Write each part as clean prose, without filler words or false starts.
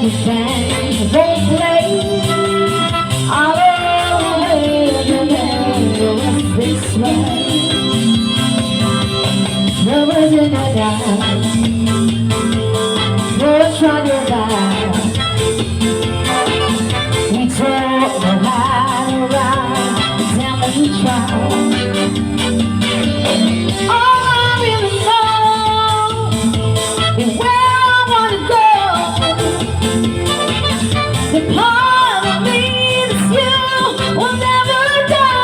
the band won't play. I'll always remember this way. Numbers in the night, words on your back. We don't know how to ride, tell me we try. All I really know is where I wanna go. The part of me that's you will never die.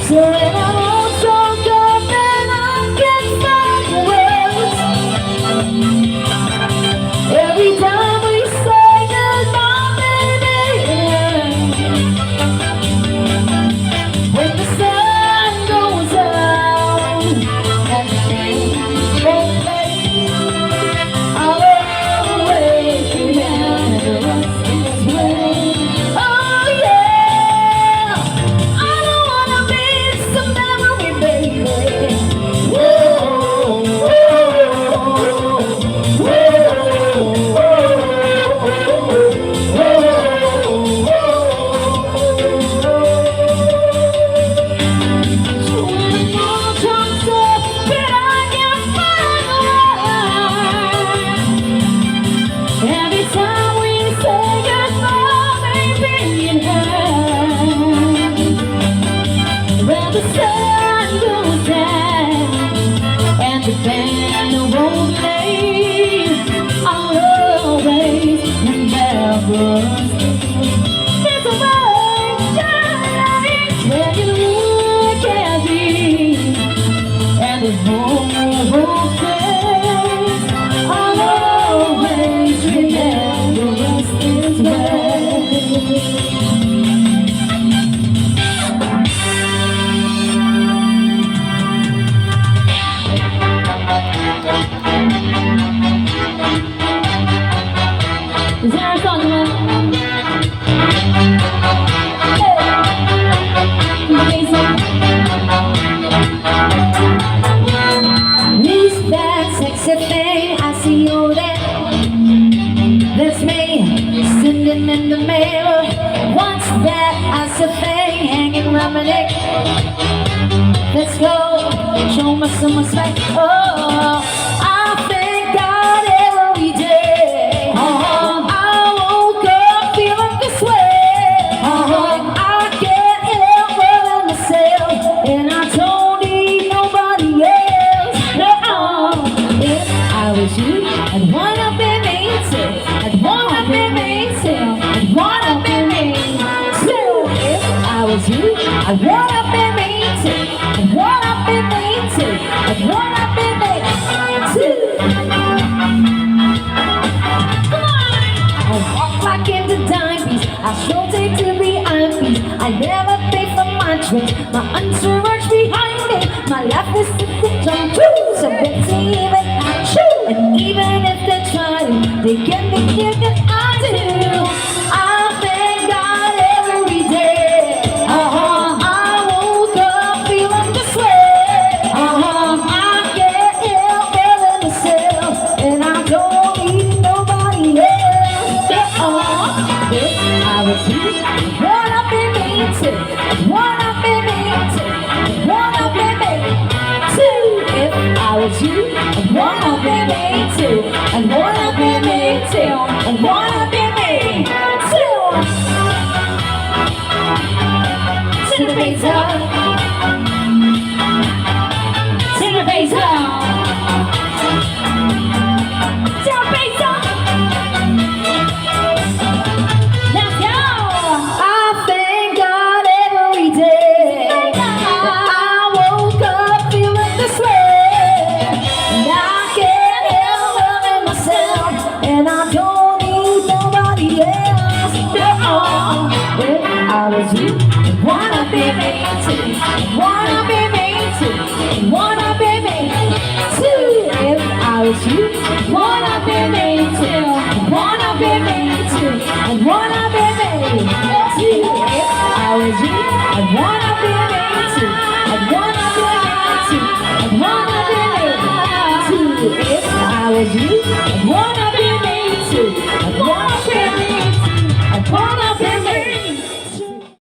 So when I won't talk up and I can't find words, every time we say goodbye, baby, when the sun goes down and the rain won't play, I'll always remember us this way. Oh yeah, I don't wanna miss a memory, baby. Whoa, so when the moon comes up and I can't find a word, every time we say goodbye, baby, it hurts. When the sun goes down and the band won't play, I'll always remember us. It's a bright night when you look at me and the moon won't fade. I'll always remember us this way. Is there a song you want? Amazing. Who's that sexy thing I see over there? That's me, sitting in the mirror. What's that icy thing hanging around my neck? Let's go, show me some respect. Oh, I thank God every day. I woke up feeling this way. I can't help loving myself, and I don't need nobody else. No, if I was you, I'd wanna be me too. I'd wanna be me too. I'd wanna be me too. If I was you, I'd wanna be me too. I'd wanna be me too. I'd wanna be me too. Come on! I walk like in the dime piece. I sure take to the eyepiece. I never pay for my drinks. My entourage behind me. My life is a jump too. So Betsy even I chew. And even if they try to, they get the kick that I do. I thank God every day. I woke up feeling this way. I can't help loving myself, and I don't need nobody else. If I was you, I'd wanna be me too. I'd wanna be me too. I'd wanna be me too. If I was you, I'd wanna be me too. I'd wanna be me too. I'd wanna be me too. To the bass up. To the bass up. To the bass up. Let's go. I thank God every day. I woke up feeling this way, and I can't help loving myself, and I don't need nobody else. No, if I was you, I'd wanna be me too. I'd wanna be me too. I'd wanna be me too. If I was you, I'd wanna be me too. I'd wanna be me too. I'd wanna be me too. If I was you, I'd wanna be me too. I'd wanna